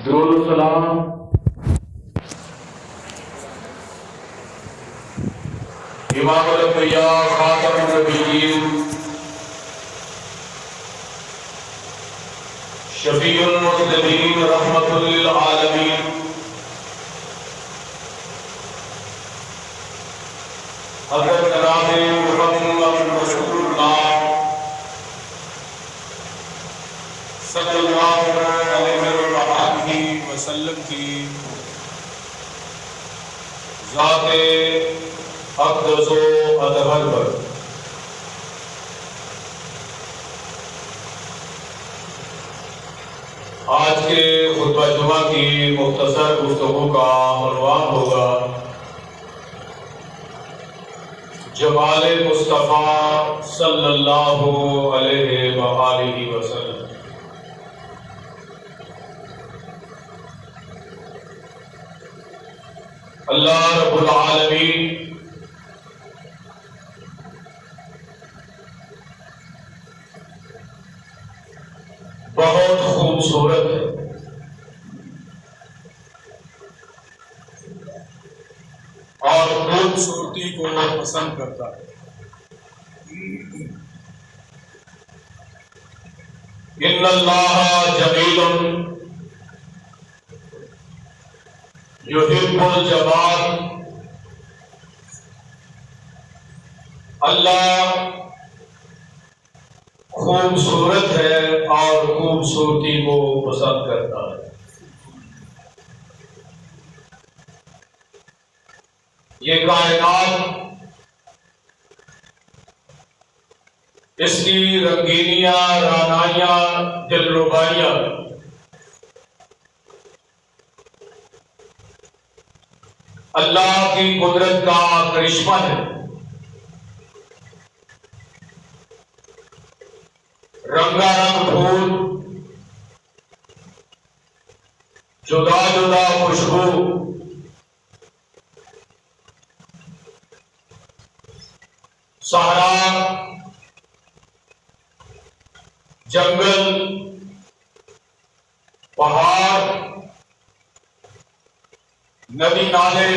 درود و سلام امام الانبیاء خاتم النبیین شفیع المذنبین رحمت للعالمین حضرت جناب محمد رسول اللہ صلی اللہ علیہ وسلم کی ذات اقدس و اطہر پر آج کے خطبہ جمعہ کی مختصر گفتگو کا عنوان ہوگا جمال مصطفیٰ صلی اللہ علیہ وآلہ وسلم۔ اللہ رب العالمین بہت خوبصورت ہے اور خوبصورتی کو پسند کرتا ہے۔ ان اللہ جمیل یحب الجمال، اللہ خوبصورت ہے اور خوبصورتی کو پسند کرتا ہے۔ یہ کائنات، اس کی رنگینیاں، رعنائیاں، دلربائیاں اللہ کی قدرت کا کرشمہ ہے۔ رنگا رنگ پھول، جدا جدا خوشبو، صحرا، جنگل، پہاڑ، ندی نالے،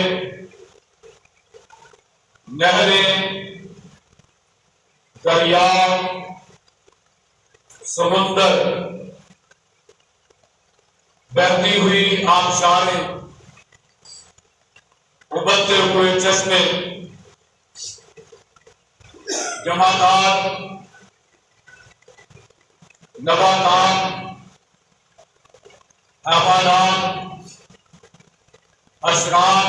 نہریں، دریا، سمندر، بہتی ہوئی آبشاریں، ابلتے ہوئے چشمے، جمادات، نباتات، حیوانات، اشرار،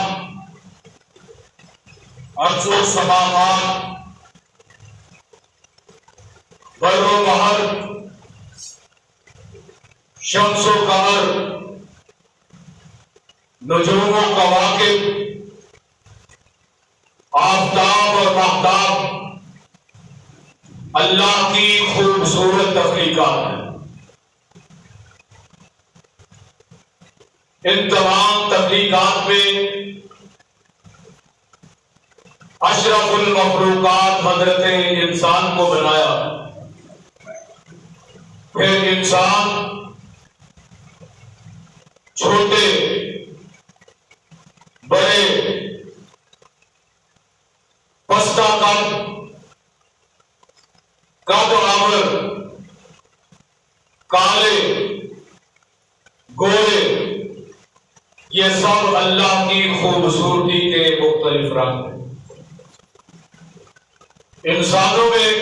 ارض و سماوات، بر و بحر، شمس و قمر، نجوم و کواکب، آفتاب اور ماہتاب اللہ کی خوبصورت تخلیقات ہیں۔ ان تمام تخلیقات میں اشرف المخلوقات حضرت انسان کو بنایا، پھر انسان چھوٹے بڑے، پستہ قد عامر، کالے، گورے، یہ سب اللہ کی خوبصورتی کے مختلف رنگ ہیں۔ انسانوں میں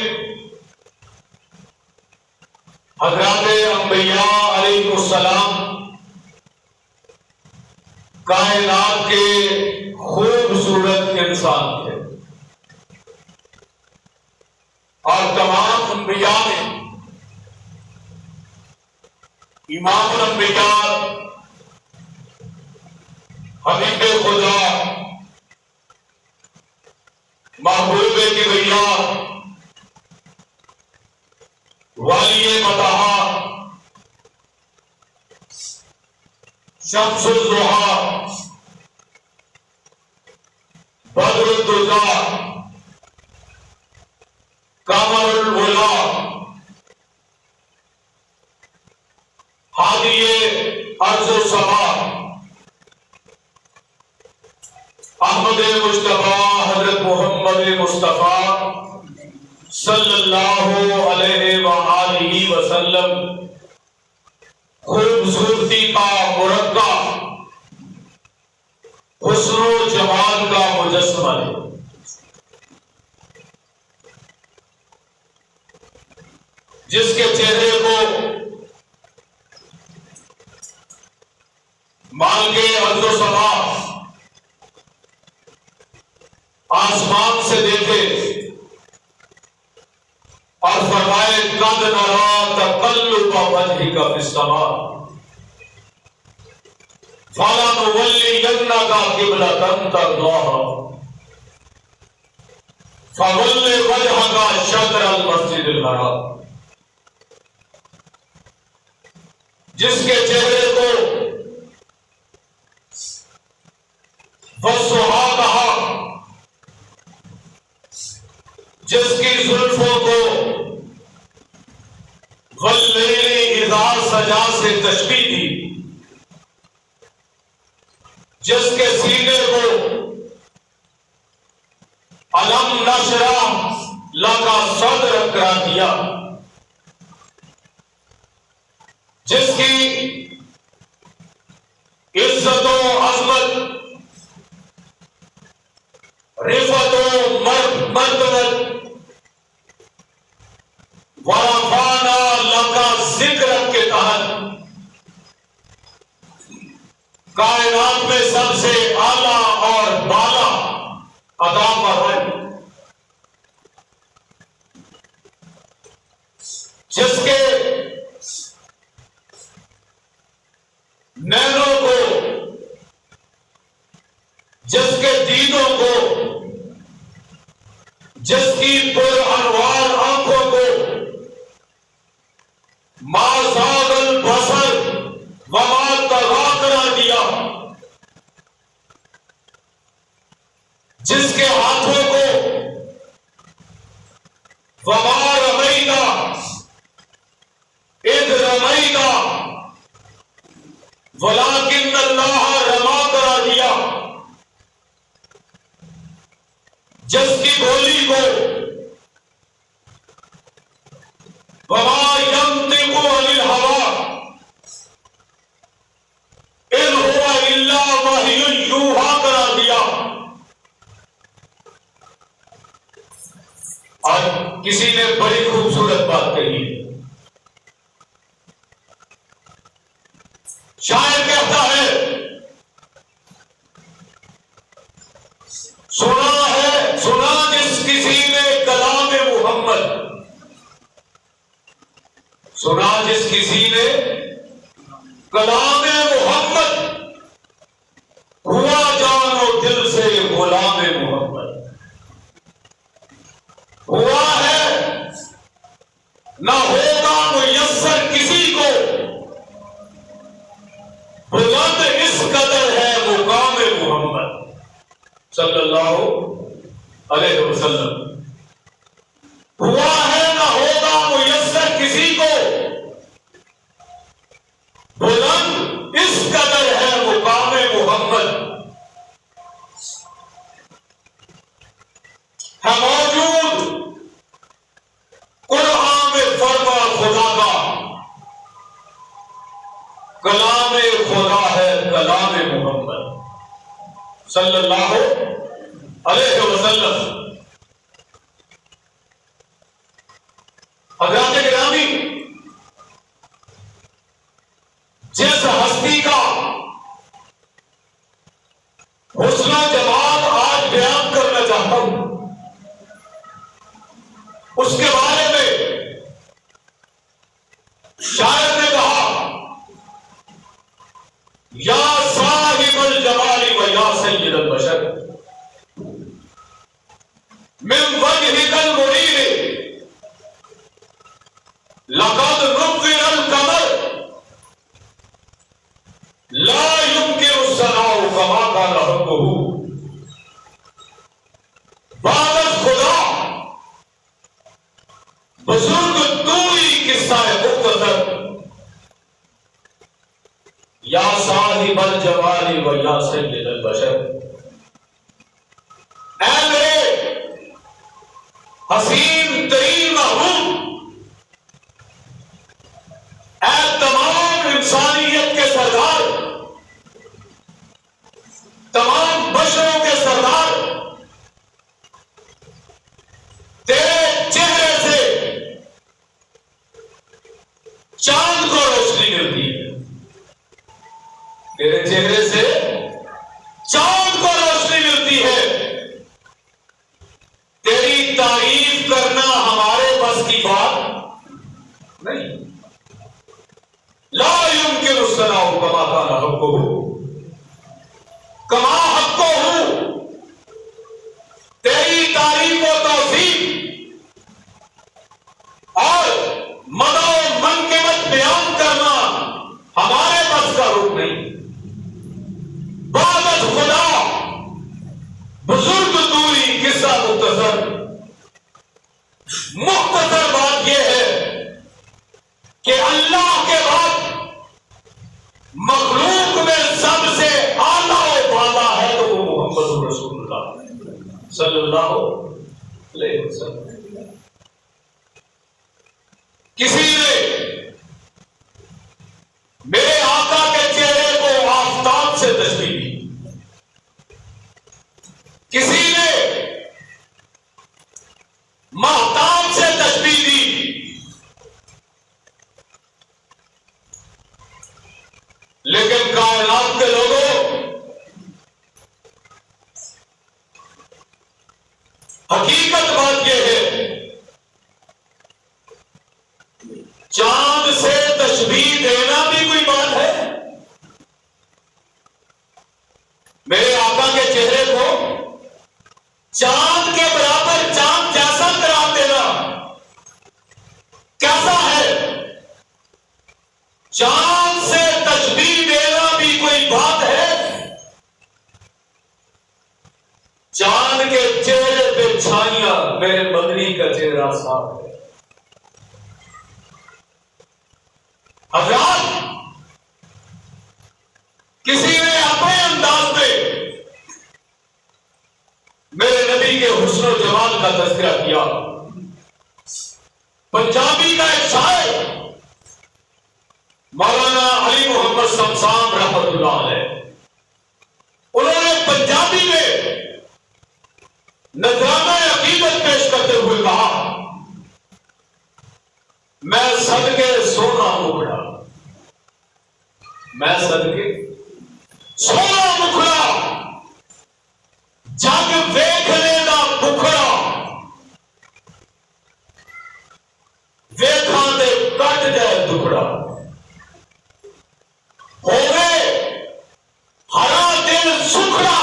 حضرات انبیاء علیہ السلام کائنات کے خوبصورت انسان تھے، اور تمام انبیاء میں امام الانبیاء حبیب خدا، محبوب کبریا، والی مطہا، شمس الضحیٰ، بدر الدجا، قمر الولا، ہادی ارض و سما احمد مصطفیٰ حضرت محمد مصطفیٰ صلی اللہ علیہ وآلہ وسلم خوبصورتی کا مرقع، حسن و جمال کا مجسمہ ہے۔ جس کے چہرے کو مان کے ارض و سما آسمان سے دیکھے اور فرمائے قد نرا تقلب وجهك في السماء فلنولينك قبلة ترضاها فول وجهك شطر المسجد الحرام، جس کے چہرے کو والضحیٰ کہا، جس کی زلفوں کو واللیل اذا سجا سے تشبیہ دی، جس کے سینے کو الم نشرح لک صدرک قرار دیا، جس کی عزت و عظمت، رفعت و مرتبت، ورفعنا لک ذکرک کے تحت کائنات میں سب سے اعلیٰ اور بالا عطا فرمائی، جس کے نینوں کو، جس کے دیدوں کو، جس کی پر انوار آنکھوں کو ما زاغ البصر وما طغى قرار دیا، جس کے ہاتھوں کو وما رمیت اذ رمیت ولکن اللہ رما قرار دیا، جس کی بولی کو وما ينطق عن الهوى ان هو الا وحی یوحی قرار دیا۔ اور کسی نے بڑی خوبصورت بات کہی، شاعر کہتا ہے سنا جس کسی نے کلام محمد، سنا جس کسی نے کلام محمد، ہوا جان و دل سے غلام محمد، ہوا ہے نہ ہوگا میسر کسی کو، بلند اس قدر ہے مقام محمد صلی اللہ علیہ وسلم، ہوا ہے نہ ہوگا میسر کسی کو، بلند اس قدر ہے مقام محمد، ہے موجود قرآن میں فرما خدا کا، کلام خدا ہے کلام محمد صلی اللہ علیہ وسلم۔ حضرات گرامی، جس ہستی کا حسن و جمال آج بیان کرنا چاہتا ہوں، اس کے بارے میں شاعر نے کہا یا صاحب الجمال و یا سید البشر من وجهك المنیر لقد نور القمر لا يمكن الثناء كما قال ربه بعد خدا بزرگ دوری قصہ مختصر یا صاحب الجمال و یا سید البشر، اے میرے حسین ترین محبوب، اے تمام انسانیت کے سردار، تمام بشروں کے سردار، تیرے چہرے سے چاند کو روشنی ملتی ہے، تیرے چہرے سے چاند کو روشنی ملتی ہے، تیری تعریف کرنا ہمارے بس کی بات نہیں، لا يمكن الثناء كما كان حقه کما حقه، تیری تعریف و توصیف اور مدح و منقبت بیان کرنا ہمارے بس کا رخ نہیں، بعد خدا بزرگ دوری قصہ مختصر بات یہ ہے کہ اللہ کے بعد مخلوق میں سب سے اعلیٰ و بالا ہے تو وہ محمد رسول اللہ صلی اللہ علیہ وسلم۔ کسی نے میرے آقا کے چہرے کو آفتاب سے تشبیہ دی، کسی نے مہتاب سے تشبیہ دی، لیکن کائنات کے لوگوں حقیقت بات یہ ہے، چاند سے تشبیہ دینا بھی کوئی بات ہے؟ میرے آقا کے چہرے کو چاند کے برابر، چاند جیسا قرار دینا کیسا ہے؟ چاند سے تشبیہ دینا بھی کوئی بات ہے؟ چاند کے چہرے پہ چھائیاں، میرے مدنی کا چہرہ صاف ہے۔ حضرات، کسی نے اپنے انداز میں میرے نبی کے حسن و جمال کا تذکرہ کیا۔ پنجابی کا ایک شاعر مولانا علی محمد شمسان رحمۃ اللہ علیہ، انہوں نے پنجابی میں نذرانہ عقیدت پیش کرتے ہوئے کہا، میں صدقے سونا مکھڑا، میں صدقے سونا مکھڑا، جگ ویکھنے دا بکھڑا، ویکھاں دے کٹ جائے دکھڑا، ہوے ہرا دل سکھڑا،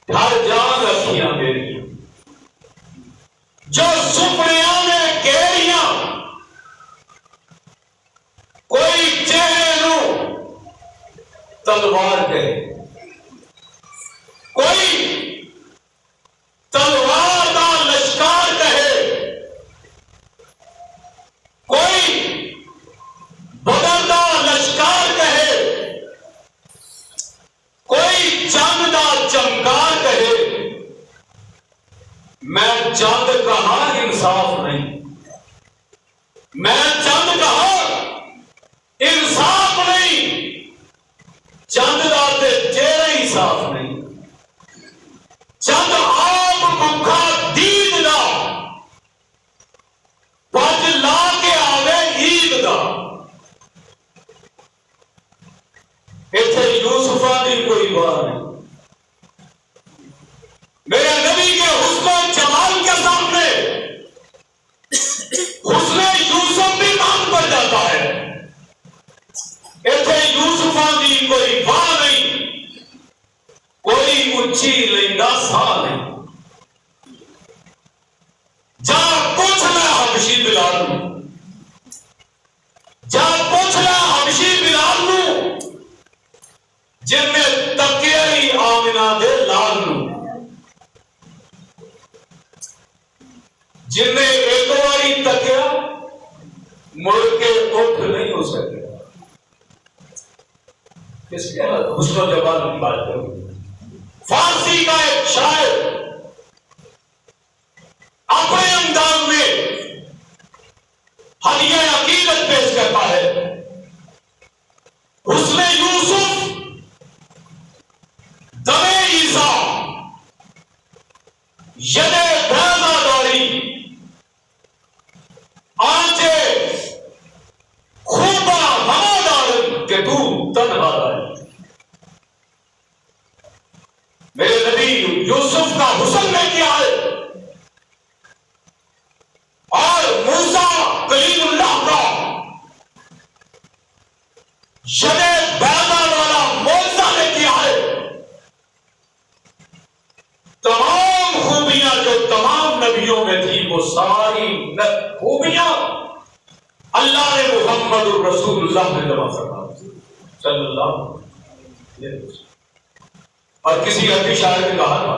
ہر جان رکھیاں میری، جو سپنیاں نے گھیریاں، کوئی چہرے نو تلوار کہے، کوئی تلوار دا لشکار کہے، کوئی بدر دا لشکار کہے، کوئی چند دا چمکار کہے، میں چند کہا انصاف نہیں، میں چند کہا انصاف نہیں، چند دا تے چہرہ ہی صاف نہیں، چند آپ بکھا دید دا پج لا کے آوے عید دا، ایتھے یوسفاں دی کوئی بات نہیں، میرے نبی کے حسن و جمال کے سامنے حسن یوسف بھی مان پڑ جاتا ہے، ایتھے یوسفاں دی کوئی واہ نہیں، کوئی اچھی لیندا سا نہیں، جا پوچھ لے حبشی بلال نو، جا پوچھ لے حبشی بلال نو، جن میں تکیا ہی آمنہ دے لال نو، جن نے ایک باری تکیا مڑ کے اٹھ نہیں ہو سکے، اس کے حسن و جمال کی بات کروں. فارسی کا ایک شاعر اپنے انداز میں حلیہ عقیدت پیش کرتا ہے. حسن یوسف دم عیسیٰ ید بیضا داری آنچے خوبا ہمادار کہ تو تنہا داری. میرے نبی یوسف کا حسن میں کیا ہے اور موسیٰ کلیم اللہ کا ید بیضا والا موجزہ نے کیا ہے. تمام خوبیاں جو تمام نبیوں میں تھی وہ ساری خوبیاں اللہ نے محمد الرسول اللہ نے جمع فرما صلی اللہ علیہ وسلم. اور کسی عربی شاعر نے کہا تھا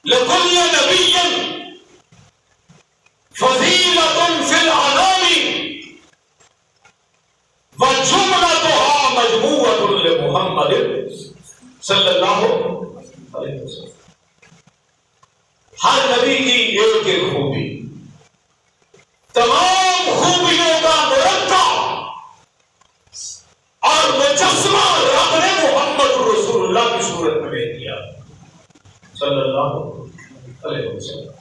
لکل نبی فضیلۃ فی الانام وجملتها مجموعۃ لمحمد صلی اللہ علیہ وسلم. ہر نبی کی ایک ایک خوبی، تمام خوبیوں کا مرکب اور مجسمہ رب نے محمد رسول اللہ کی صورت میں بھیج دیا صلی اللہ علیہ وسلم.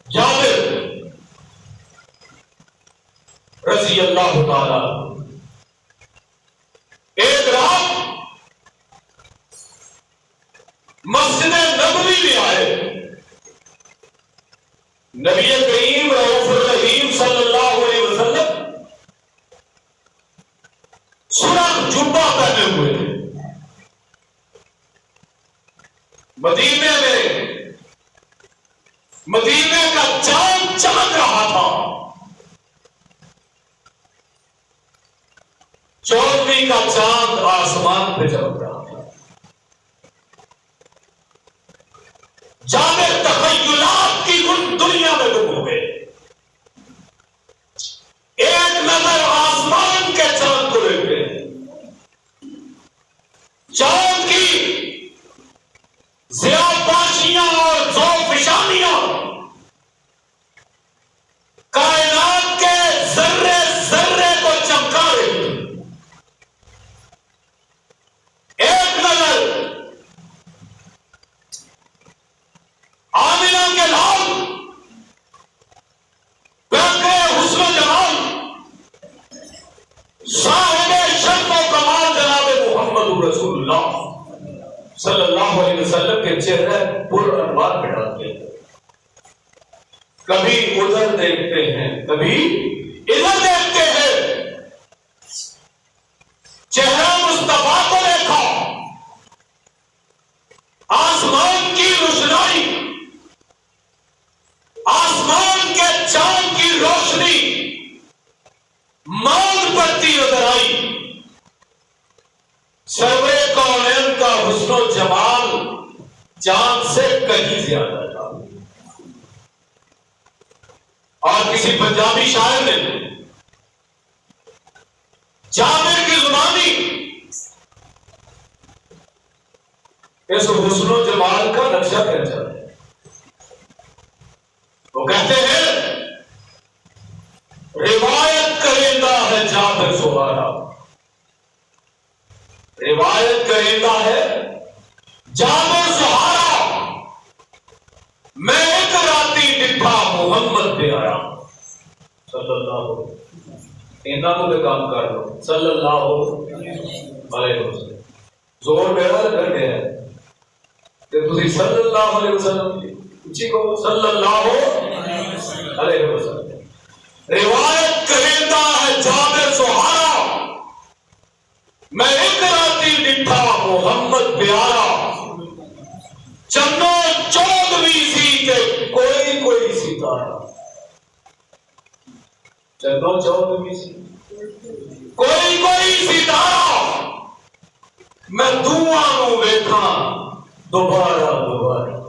جابر رضی اللہ تعالی ایک رات مسجد نبوی میں آئے. نبی کریم رؤوف الرحیم صلی اللہ علیہ وسلم سرخ جبہ پہنے ہوئے تھے. مدینے کا چاند چمک رہا تھا. 14ویں کا چاند آسمان پہ چمک رہا تھا. جابر تخیلات کی دنیا میں گم ہو گئے. ایک نظر آسمان کے چاند کو لے گئے. چاند کی ضیاء پاشیاں اور ذوفشانیاں کائنات کے ذرے ذرے کو چمکا رہی. ایک نظر آمنہ کے لال پیکے حسن و جمال صاحب شرف و کمال جناب محمد رسول اللہ صلی اللہ علیہ وسلم کے چہرے پر انوار پہ ڈالتے ہیں. کبھی ادھر دیکھتے ہیں کبھی ادھر دیکھتے ہیں. چہرہ مصطفیٰ کو دیکھا. آسمان کی روشنائی، آسمان کے چاند کی روشنی مانگ پڑتی نظر آئی. سرور کونین کا حسن و جمال چاند سے کہیں زیادہ تھا. اور کسی پنجابی شاعر نے جابر کی زبانی اس حسن و جمال کا نقشہ کھینچا ہے. وہ کہتے ہیں روایت کرندہ ہے جابر سہارا. روایت کرندہ ہے جابر سہارا. میں ایک راتی ڈٹھا محمد پہ آیا صلی اللہ علیہ وسلم. انہوں نے کام کر لو صلی اللہ علیہ وسلم. زور میرا کر گیا کہ تسی صلی اللہ علیہ وسلم اچھی کو صلی اللہ علیہ وسلم. روایت کرندہ ہے جابر سہارا. میں ایک راتی ڈٹھا محمد پیارا. چنو 14ویں سی کے کوئی کوئی ستارہ. چنو 14ویں سی کوئی کوئی ستارہ. میں دعا نو ویکھاں دوبارہ دوبارہ.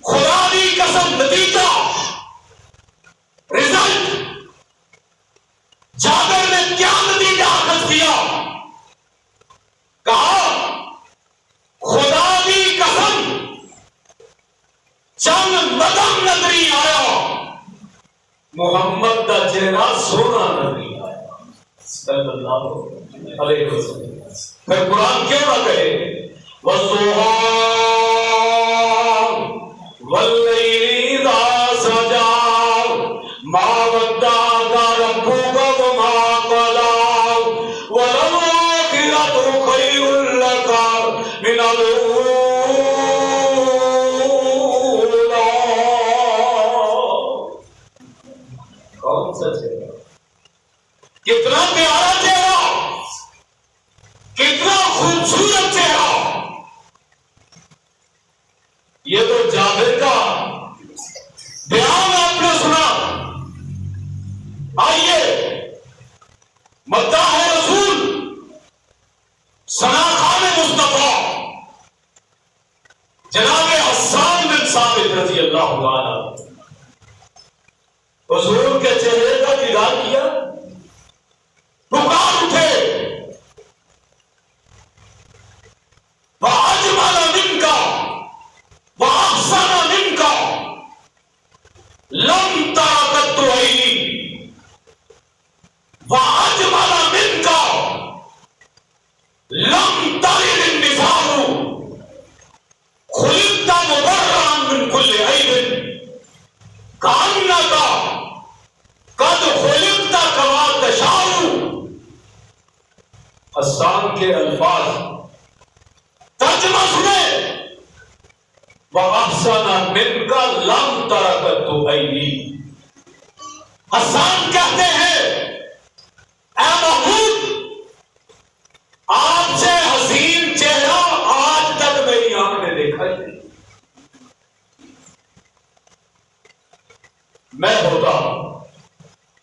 خدا دی قسم نتیجہ رزلٹ چند مدم نظری آیا، محمد کا چہرہ سونا نظری آیا صلی اللہ علیہ وسلم۔ پھر قرآن کیوں نہ کہے وَالضُّحَىٰ وَاللَّيْلِ إِذَا سَجَىٰ مَا وَدَّعَكَ رَبُّكَ وَمَا قَلَىٰ وَلَلْآخِرَةُ خَيْرٌ لَكَ مِنَ الْأُولَىٰ۔ کون سا چہرہ؟ کتنا پیارا چہرہ، کتنا خوبصورت چہرہ۔ یہ تو جابر کا بیان آپ نے سنا۔ آئیے مداح رسول ثنا خوان مصطفیٰ جناب حسان بن ثابت رضی اللہ عنہ حضور کے چہرے کا دیدار کیا، پکار اٹھے وَأَجْمَلَ مِنْكَ وَأَحْسَنَ مِنْكَ لَمْ تَرَ قَطُّ عَيْنِي وَأَجْمَلَ مِنْكَ لَمْ تَلِدِ النِّسَاءُ خُلِقْتَ مُبَرَّأً مِنْ كُلِّ عَيْبٍ كَأَنَّكَ قَدْ خُلِقْتَ كَمَا تَشَاءُ۔ حسان کے الفاظ ترجمہ سنے وَأَحْسَنَ مِنْكَ لَمْ تَرَ قَطُّ عَيْنِي۔ حسان کہتے ہیں اے محبوب، آپ سے حسین چہرہ آج تک میری آنکھ نے دیکھا ہی نہیں۔ میں ہوتا،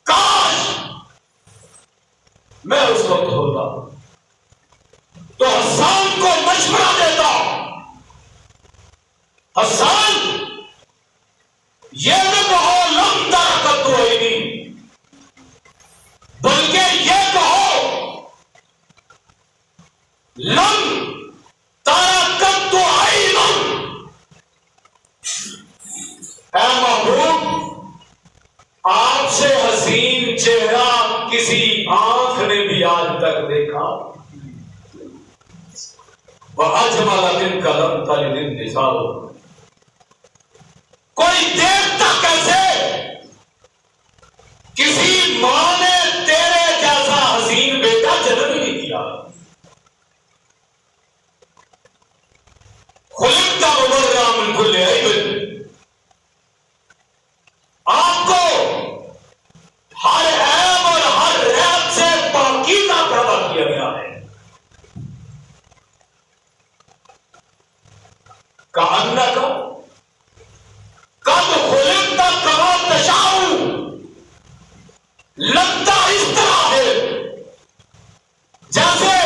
کاش میں اس وقت ہوتا تو حسان کو مشورہ دیتا، حسان یہ نہ کہو لم تر قط عینی، بلکہ یہ کہو لم تر قط عین۔ اے محبوب، آپ سے حسین چہرہ کسی آنکھ نے بھی آج تک دیکھا۔ وَأَجْمَلَ مِنْكَ لَمْ تَلِدِ النِّسَاءُ۔ کوئی دیکھتا کیسے کسی ماں نے تیرے جیسا حسین بیٹا جنم ہی نہیں کیا۔ خُلِقْتَ مُبَرَّأً مِنْ كُلِّ عَیْبٍ، آپ کو ہر عیب اور ہر ریب سے پاکیزہ پیدا کیا گیا ہے۔ کأنک قد خلقت کما تشاء، لگتا اس طرح ہے جیسے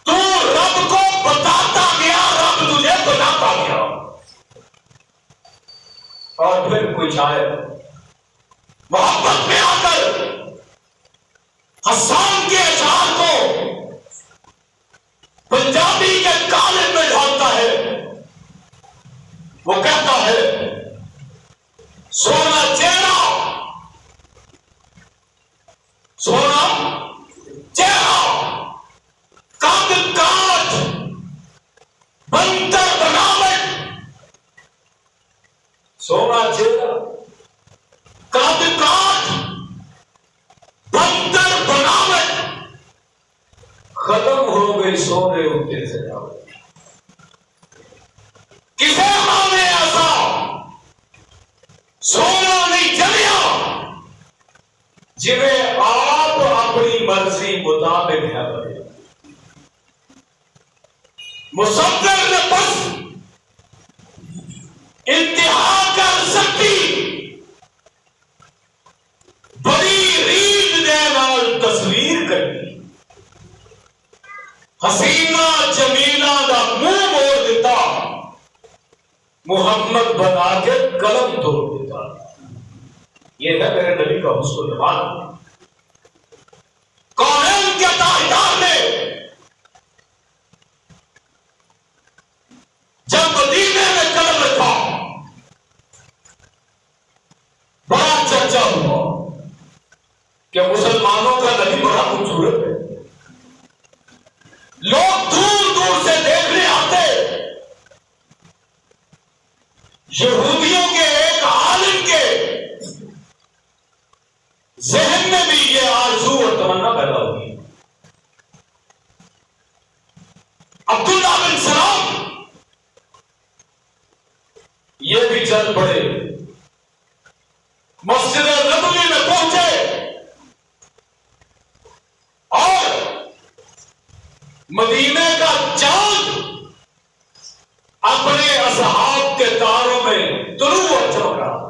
تو رب کو بتاتا گیا، رب تجھے بتاتا گیا۔ اور پھر کوئی شاعر محبت میں آ کر حسان کے اشعار کو پنجابی کے قالب میں ڈھالتا ہے۔ وہ کہتا ہے سونا چہرہ، سونا چہرہ، قد کاٹ بنتر بناوٹ، سونا چہرہ، قد کاٹ بنتر بناوٹ، ختم ہو گئی سونے اٹھے سجاوٹ۔ کسے مانے ایسا سونا نہیں جمیا، جنہیں آپ اپنی مرضی مطابق ہے بنے۔ مصور نے بس انتہا کر سکتی بڑی ریت دے نال تصویر کرنی، حسینہ جمیلہ دا منہ موڑ دیتا، محمد بنا کے قلم توڑ دیتا۔ یہ ہے میرے نبی کا حسن جمال۔ کونین کے تاجدار نے جب مدینے میں کہ مسلمانوں کا نبی بڑا خوبصورت ہے، لوگ دور دور سے دیکھنے آتے۔ یہودیوں کے ایک عالم کے ذہن میں بھی یہ آرزو اور تمنا پیدا ہوئی۔ عبداللہ بن سلام یہ بھی چل پڑے، مسجد نبوی میں پہنچے اور مدینے کا چاند اپنے اصحاب کے تاروں میں طلوع اور چمک رہا۔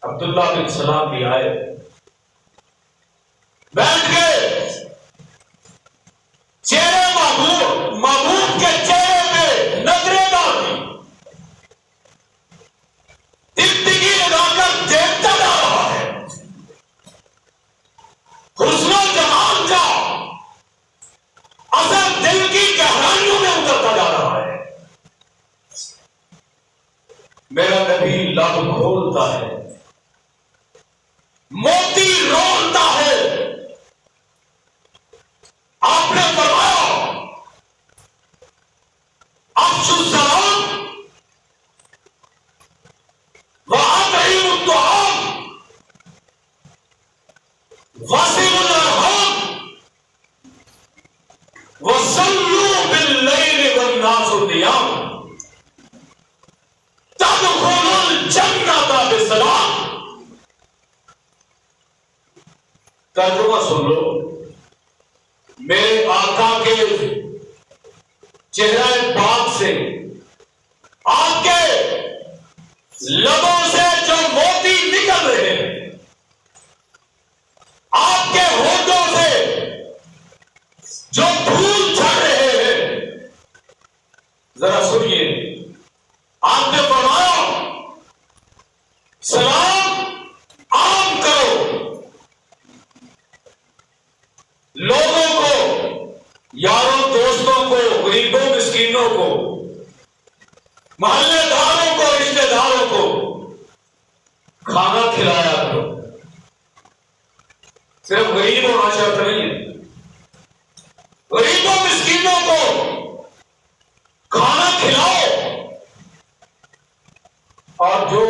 عبداللہ بن سلام بھی آئے، بیٹھ گئے، چہرے محبوب کے چہرے پہ نظریں ڈالی، ٹکٹکی لگا کر دیکھتا جا رہا ہے، حسن و جمال کا اثر دل کی گہرائیوں میں اترتا جا رہا ہے۔ میرا نبی لب کھولتا ہے، موتی رولتا ہے۔ آپ نے فرمایا افشوا السلام وأطعموا الطعام وصلوا الأرحام وصلوا بالليل والناس نيام تدخلوا الجنة بسلام۔ ترجمہ سن لو، میرے آقا کے چہرہ پاک سے، آپ کے لبوں سے جو موتی نکل رہے ہیں، آپ کے ہونٹوں سے جو پھول جھڑ رہے ہیں، ذرا سنیے۔ آپ نے فرمایا سلام عام کرو، لوگوں کو، یاروں دوستوں کو، غریبوں مسکینوں کو، محلے داروں کو، رشتہ داروں کو کھانا کھلایا کرو۔ صرف غریب ہونا شرط نہیں ہے، غریبوں مسکینوں کو کھانا کھلاؤ، اور جو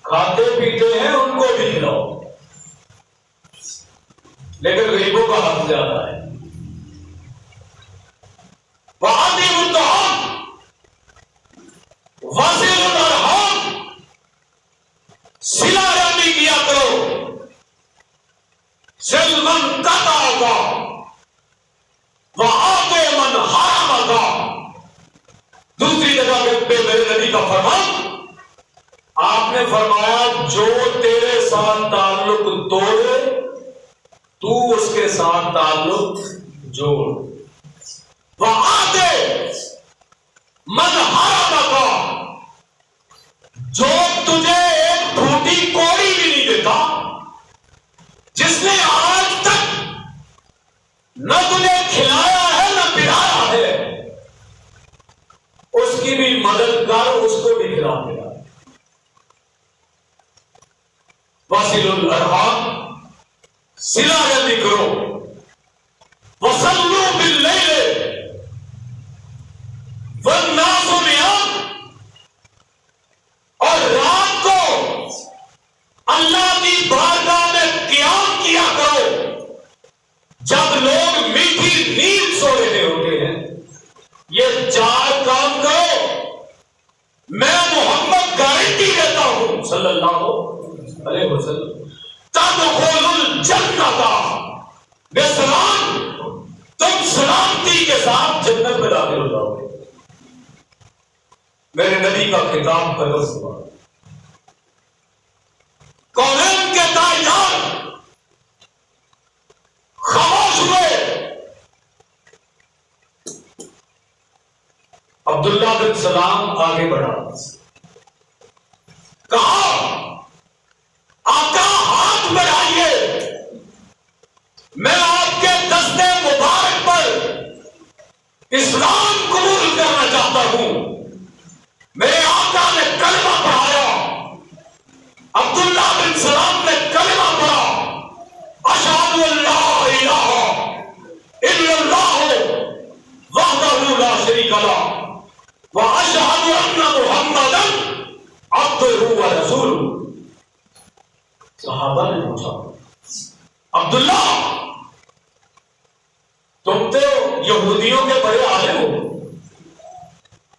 کھاتے پیتے ہیں ان کو بھی کھلاؤ، لیکن غریبوں کا حق زیادہ ہے۔ وَأَطِعِمُوا الطَّعَامَ وَصِلُوا الْأَرْحَامَ، صلہ رحمی کیا کرو، صل مَن قطعَکَ وَآتِ مَن حَرَمَکَ۔ دوسری جگہ پہ میرے نبی کا فرمان، آپ نے فرمایا جو تیرے ساتھ تعلق توڑے تو اس کے ساتھ تعلق جوڑ، وَآتِ مَن حَرَمَکَ، جو تجھے ایک پھوٹی کوڑی بھی نہیں دیتا، جس نے آج تک نہ تجھے کھلایا ہے نہ پلایا ہے، اس کی بھی مدد کر، اس کو بھی کھلا دیا۔ وَصِلُوا الْأَرْحَامَ، صلہ رحمی کرو، وَصَلُّوا بِاللَّيْلِ وَالنَّاسُ نِيَامٌ، اور رات کو اللہ کی بارگاہ میں قیام کیا کرو جب لوگ میٹھی نیند سو رہے ہوتے ہیں۔ یہ چار کام کرو، میں محمد گارنٹی دیتا ہوں صلی اللہ علیہ وسلم، تدخلوا الجنۃ بسلام، تم سلامتی کے ساتھ جنت میں داخل ہو جاؤ گے۔ میرے نبی کا خطاب کا لفظ ہوا، کونین کے تاجدار خاموش ہوئے۔ عبداللہ بن سلام آگے بڑھا، کہا آقا ہاتھ بڑھائیے، میں آپ کے دستے مبارک پر اسلام قبول کرنا چاہتا ہوں۔ میرے آقا نے کلمہ پڑھایا، عبداللہ بن سلام نے کلمہ پڑھا، اشہد ان لا الہ الا اللہ وحدہ لا شریک لہ واشہد ان محمدا عبدہ ورسولہ۔ صحابہ نے پوچھا، عبداللہ تم تو یہودیوں کے بڑے عالم ہو،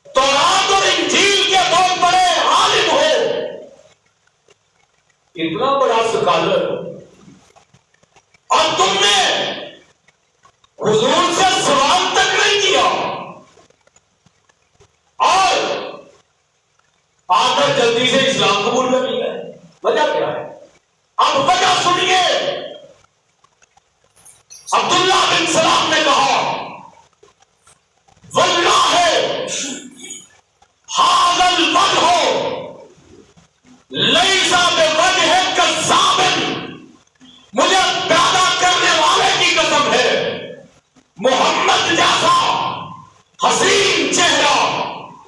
تورات اور انجیل کے بہت بڑے عالم ہو، اتنا بڑا سکالر، اور تم نے حضور سے سوال تک نہیں کیا، اور آ کر جلدی سے اسلام قبول کر لیا ہے، وجہ کیا ہے؟ اب وجہ سنیے۔ عبداللہ بن سلام نے کہا، واللہ ھذا الوجہ لیس بوجہ کذاب، مجھے پیدا کرنے والے کی قسم ہے، محمد جیسا حسین چہرہ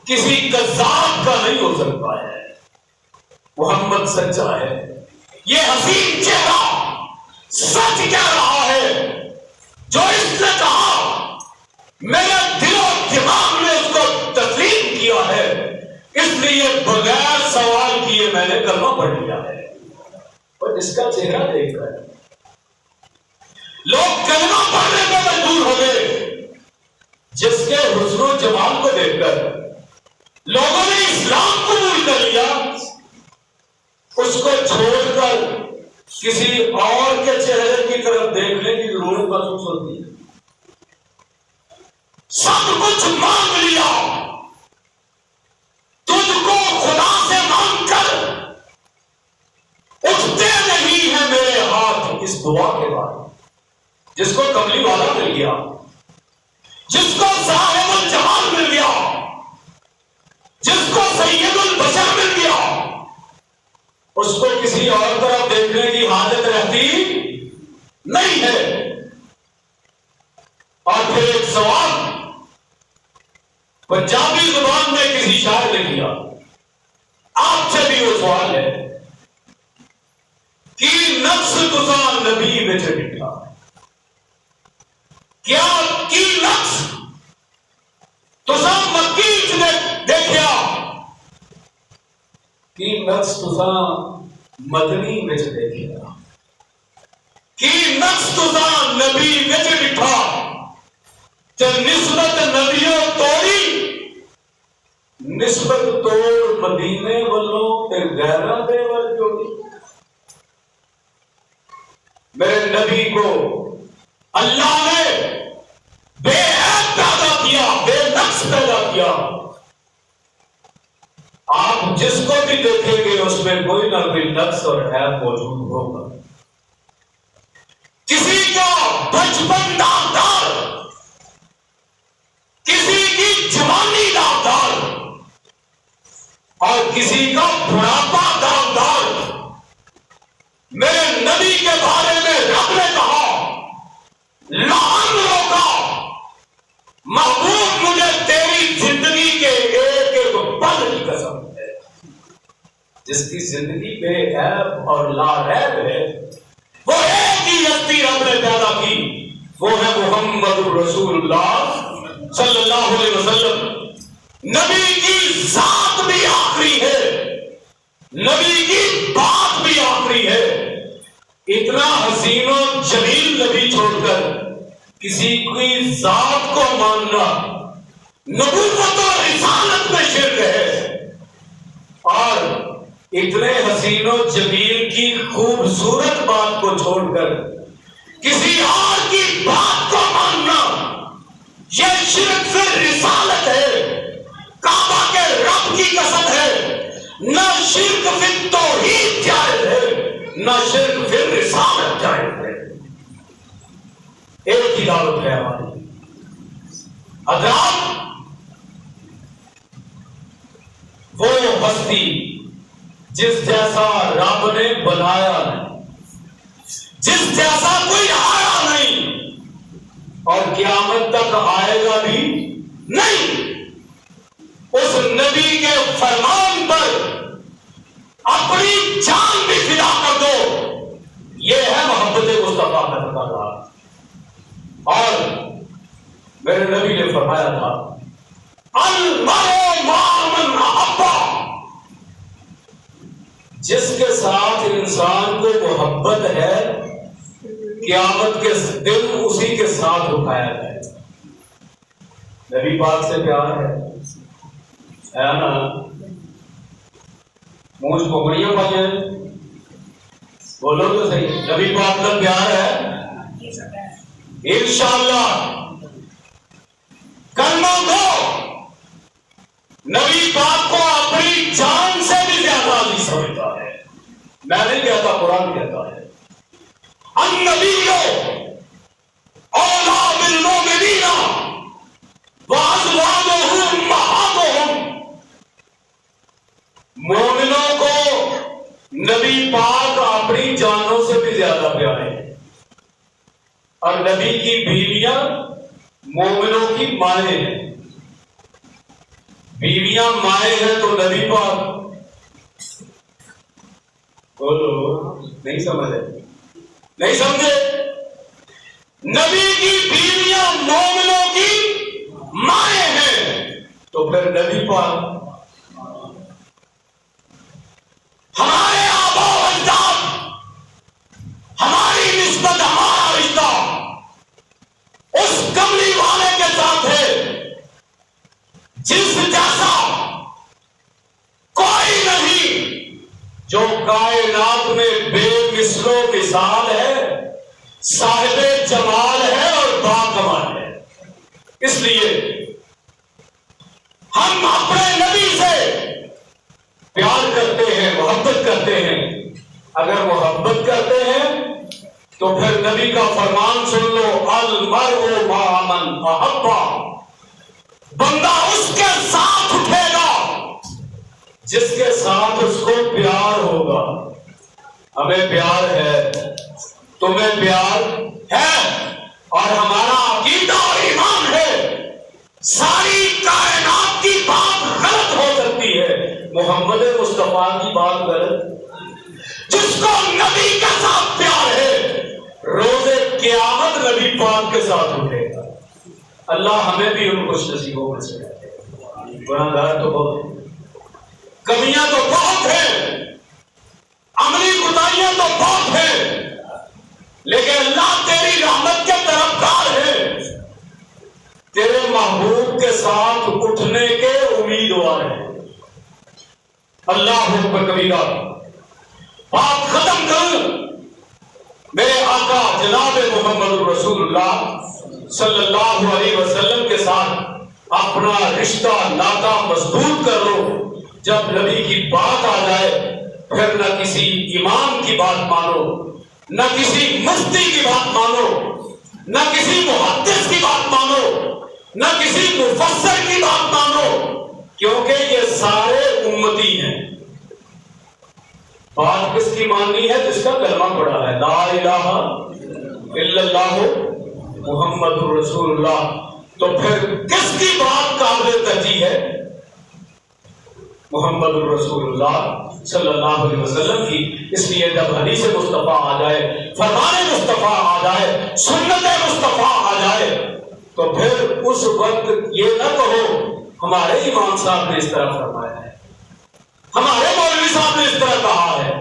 کسی کذاب کا نہیں ہو سکتا ہے۔ محمد سچا ہے، یہ حسین چہرہ سچ کہہ رہا ہے، جو اس نے کہا میرے دل و دماغ نے اس کو تسلیم کیا ہے، اس لیے بغیر سوال کیے میں نے کلمہ پڑھ لیا ہے۔ اور اس کا چہرہ دیکھ کر لوگ کلمہ پڑھنے میں مجبور ہو گئے، جس کے حسن و جمال کو دیکھ کر لوگوں نے اسلام قبول کر لیا، اس کو چھوڑ کر کسی اور کے چہرے کی طرف دیکھنے کی ضرورت محسوس ہوتی ہے۔ سب کچھ مانگ لیا، تجھ کو خدا سے مانگ کر اٹھتے نہیں ہیں میرے ہاتھ اس دعا کے بعد۔ جس کو کملی والا مل گیا، جس کو صاحب الجمال مل گیا، جس کو سید البشر مل گیا، اس کو کسی اور طرف دیکھنے کی حاجت رہتی نہیں ہے۔ اور پھر ایک سوال پنجابی زبان میں کسی شاعر نے کیا، آپ سے بھی وہ سوال ہے کہ نفس تساں نبی وچ ڈٹھا، کیا کی نفس تساں مکی وچ دیکھیا، کی نفس تساں مدنی وچ دیکھیا، کی نفس تساں نبی وچ ڈٹھا، تے نسبت نبیوں توڑی، نسبت توڑ مدینے والوں تے غیراں دے ول جوڑی۔ میرے نبی کو اللہ نے بے عیب پیدا کیا، بے نقص پیدا کیا، آپ جس کو بھی دیکھیں گے اس میں کوئی نہ کوئی نقص اور عیب موجود ہوگا۔ کسی کا بچپن داغدار، کسی کی جوانی داغدار، اور کسی کا بڑھاپا داغدار۔ میرے نبی کے بارے میں رب نے کہا، لعن کا محبوب مجھے تیری زندگی کے ایک ایک پل کی قسم ہے، جس کی زندگی بے عیب اور لا عیب ہے، وہ ایک ہی ہستی رب نے پیدا کی، وہ ہے محمد رسول اللہ صلی اللہ علیہ وسلم۔ نبی کی ذات بھی آخری ہے، نبی کی بات بھی آخری ہے۔ اتنا حسین و جمیل نبی چھوڑ کر کسی کی ذات کو ماننا نبوت و رسالت میں شرک ہے، اور اتنے حسین و جمیل کی خوبصورت بات کو چھوڑ کر کسی اور کی بات کو ماننا یہ شرک سے رسالت ہے۔ کعبہ کے رب کی قسم ہے، نہ شرک فی توحید جائز ہے، نہ شرک فی رسالت جائز ہے۔ ایک ہی دعوت ہے ہماری حضرات، وہ ہستی جس جیسا رب نے بنایا نہیں، جس جیسا کوئی آیا نہیں، اور قیامت تک آئے گا بھی نہیں۔ اس نبی کے فرمان پر اپنی جان فرمایا تھا المرء مع من احب، جس کے ساتھ انسان کو محبت ہے قیامت کے دن اسی کے ساتھ اٹھایا جائے۔ نبی پاک سے پیار ہے نا؟ مونچھ پکڑیاں پائیں، بولو تو صحیح، نبی پاک کا پیار ہے انشاءاللہ۔ کلمہ دو، نبی پاک کو اپنی جان سے بھی زیادہ عزیز سمجھتا ہے۔ میں نہیں کہتا، قرآن کہتا ہے النبی اولیٰ بالمؤمنین وازواجہ امہاتہم، مومنوں کو نبی پاک اپنی جانوں سے بھی زیادہ پیارے ہیں، اور نبی کی بیویاں مومنوں کی مائیں ہیں۔ بیویاں مائیں ہیں تو نبی پاک، بولو نہیں سمجھے؟ نہیں سمجھے؟ نبی کی بیویاں مومنوں کی مائیں ہیں تو پھر نبی پاک، ہمارے آبا و اجداد، ہماری نسبت، ہمارا رشتہ اس کملی والے کے ساتھ ہے جس جیسا کوئی نہیں، جو کائنات میں بے مثل و مثال ہے، صاحب جمال ہے اور باکمال ہے۔ اس لیے ہم اپنے نبی سے پیار کرتے ہیں، محبت کرتے ہیں۔ اگر محبت کرتے ہیں تو پھر نبی کا فرمان سن لو، المرء مع من احب، بندہ اس کے ساتھ اٹھے گا جس کے ساتھ اس کو پیار ہوگا۔ ہمیں پیار ہے، تمہیں پیار ہے، اور ہمارا عقیدہ اور ایمان ہے ساری کائنات کی بات غلط ہو سکتی ہے، محمد مصطفیٰ کی بات غلط۔ جس کو نبی کے ساتھ پیار ہے روز قیامت نبی پاک کے ساتھ اٹھے گا۔ اللہ ہمیں بھی ان خوش نصیبوں میں سے، گناہگار تو بہت، کمیاں تو بہت ہیں، عملی کوتاہیاں تو بہت ہیں، لیکن اللہ تیری رحمت کے طرفدار ہے، تیرے محبوب کے ساتھ اٹھنے کے امیدوار ہیں۔ اللہ اکبر کبیرہ۔ بات ختم کروں، میرے آقا جناب محمد رسول اللہ صلی اللہ علیہ وسلم کے ساتھ اپنا رشتہ ناطہ مضبوط کر لو۔ جب نبی کی بات آ جائے پھر نہ کسی امام کی بات مانو، نہ کسی مفتی کی بات مانو، نہ کسی محدث کی بات مانو، نہ کسی مفسر کی بات مانو، کیونکہ یہ سارے امتی ہیں۔ بات کس کی ماننی ہے؟ جس کا کلمہ پڑھا ہے لا الہ الا اللہ محمد رسول اللہ۔ تو پھر کس کی بات قابل ترجیح ہے؟ محمد الرسول اللہ صلی اللہ علیہ وسلم کی۔ اس لیے جب حدیث مصطفیٰ آ جائے، فرمان مصطفیٰ آ جائے، سنت مصطفیٰ آ جائے، تو پھر اس وقت یہ نہ کہو ہمارے امام صاحب نے اس طرح فرمایا ہے، ہمارے مولوی صاحب نے اس طرح کہا ہے،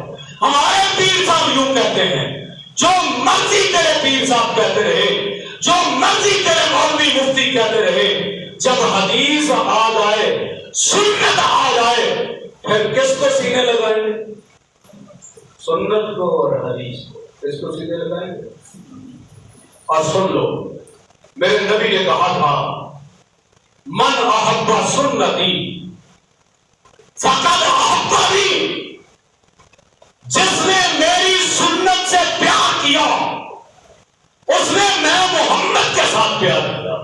ہمارے پیر صاحب یوں کہتے ہیں۔ جو مرضی تیرے پیر صاحب کہتے رہے، جو مرضی تیرے مولوی مفتی کہتے رہے، جب حدیث آ جائے، سنت آ جائے، پھر کس کو سینے لگائیں گے؟ سنت کو اور حدیث کو، کس کو سینے لگائیں گے؟ اور سن لو، میرے نبی نے کہا تھا من احب سنتی فقد احبنی، جس نے میری سنت سے پیار کیا اس نے میں محمد کے ساتھ پیار کیا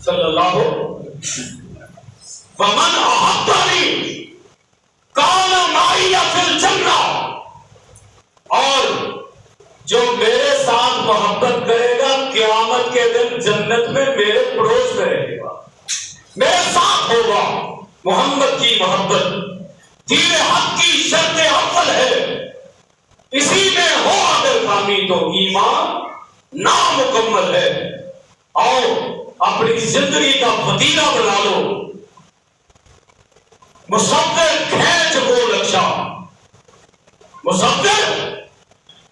صلی اللہ ومن احبنی کان معی فی الجنہ، اور جو میرے ساتھ محبت کرے گا قیامت کے دن جنت میں میرے پڑوس میں رہے گا، میرے ساتھ ہوگا۔ محمد کی محبت دین حق کی شرط اول ہے، اسی میں ہو اگر خامی تو ایمان نامکمل ہے۔ آؤ اپنی زندگی کا وتیرہ بنا لو. مصور کھینچ وہ نقشہ، مصور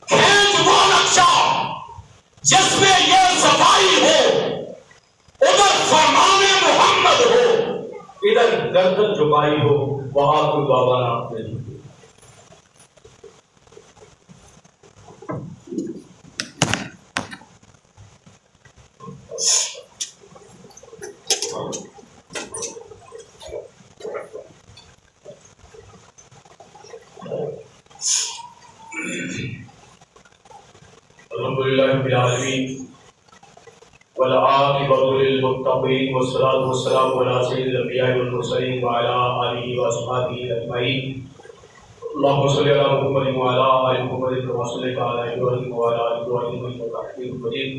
کھینچ وہ نقشہ جس میں یہ صفائی ہو، ادھر فرمان محمد ہو، ادھر گردن جھکائی ہو، وہاں کوئی بابا نام نہیں. الحمدللہ رب العالمین والعاقبۃ للمتقین والصلاۃ والسلام علی سید الانبیاء والمرسلین وعلی آلہ واصحابہ اجمعین. اللهم صل علی محمد وعلی آل محمد كما صليت على ابراہیم وعلی آل ابراہیم انک حمید مجید.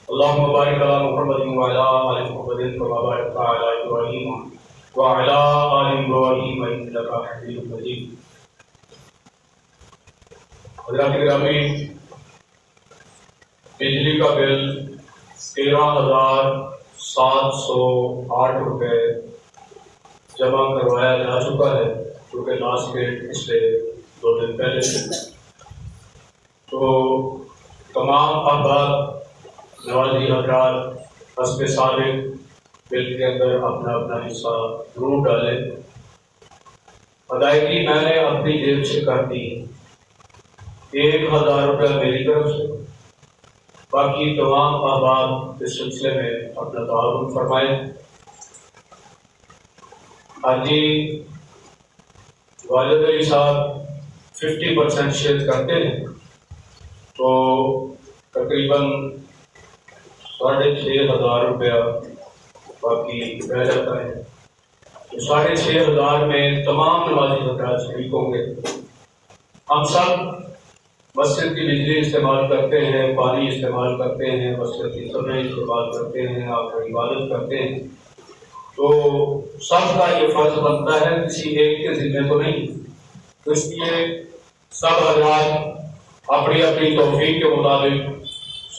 اللهم بارک علی محمد وعلی آل محمد كما بارکت علی ابراہیم وعلی آل ابراہیم انک حمید مجید. حضرات گرامی، بجلی کا بل 13,708 روپے جمع کروایا جا چکا ہے، کیونکہ لاسٹ ڈیٹ پچھلے 2 دن پہلے سے. تو تمام احباب نوازی حضرات حسب سابق بل کے اندر اپنا اپنا حصہ ضرور ڈالیں. ادائیگی میں نے اپنی جیب سے کر دی، 1,000 روپیہ میری طرف سے. باقی تمام احباب اس سلسلے میں اپنا تعاون فرمائیں. حاجی والد علی صاحب 50% شیئر کرتے ہیں، تو تقریباً 6,500 روپیہ باقی رہ جاتا ہے. تو 6,500 میں تمام نمازی حضرات شریک ہوں گے. ہم سب مسجد کی بجلی استعمال کرتے ہیں، پانی استعمال کرتے ہیں، مسجد کی سمے استعمال کرتے ہیں، آپ کو عبادت کرتے ہیں. تو سب کا یہ فرض بنتا ہے، کسی ایک کے ذمہ تو نہیں. تو اس لیے سب حضرات اپنی اپنی توفیق کے مطابق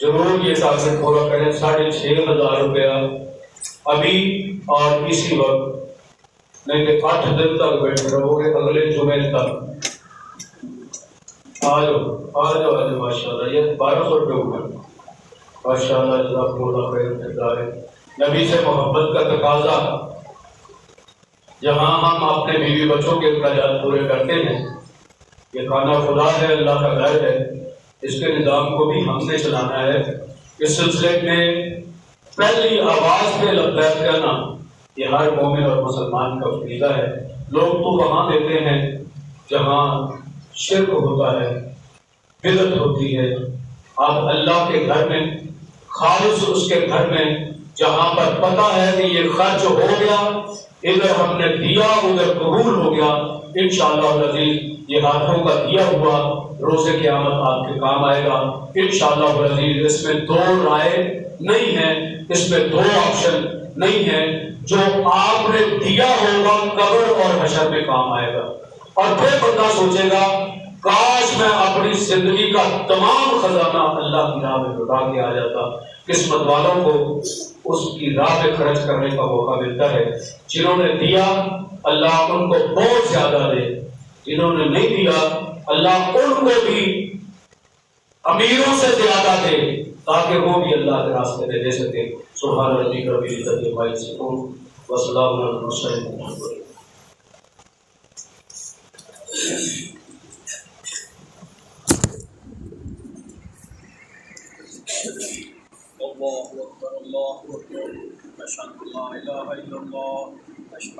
ضرور یہ ٹارگٹ پورا کریں. 6,500 روپیہ ابھی اور اسی وقت، نہیں کہ 8 دن تک بیٹھے رہو گے، اگلے جمعے تک. آ جاؤ ماشاء اللہ. یہ 1,200 روپے ہوگا ماشاء اللہ. جزاکم اللہ خیر. نبی سے محبت کا تقاضا، جہاں ہم اپنے بیوی بچوں کے اخراجات پورے کرتے ہیں. یہ خانہ خدا ہے، اللہ کا گھر ہے، اس کے نظام کو بھی ہم نے چلانا ہے. اس سلسلے میں پہلی آواز پہ لبیک کہنا یہ ہر مومن اور مسلمان کا فریضہ ہے. لوگ تو وہاں دیتے ہیں جہاں شرک ہوتا ہے، بدعت ہوتی ہے. آپ اللہ کے گھر میں، خالص اس کے گھر میں، جہاں پر پتہ ہے کہ یہ خرچ ہو گیا، ادھر ہم نے دیا، ادھر قبول ہو گیا، انشاءاللہ العزیز یہ ہاتھوں کا دیا ہوا روز قیامت آپ کے کام آئے گا انشاءاللہ العزیز. اس میں 2 رائے نہیں ہے، اس میں 2 آپشن نہیں ہے. جو آپ نے دیا ہوگا قبر اور حشر میں کام آئے گا. اور پھر بندہ سوچے گا کاش میں اپنی زندگی کا تمام خزانہ اللہ کی راہ میں لٹا کے آ جاتا. قسمت والوں کو اس کی راہ میں خرچ کرنے کا موقع ملتا ہے. جنہوں نے دیا اللہ ان کو بہت زیادہ دے، جنہوں نے نہیں دیا اللہ ان کو بھی امیروں سے زیادہ دے، تاکہ وہ بھی اللہ کے راستے میں دے سکے. سبحان ربک رب العزت عما یصفون وسلام علی المرسلین. اللہ اکبر، اللہ اکبر، اشہد ان لا الہ الا اللہ، اشہد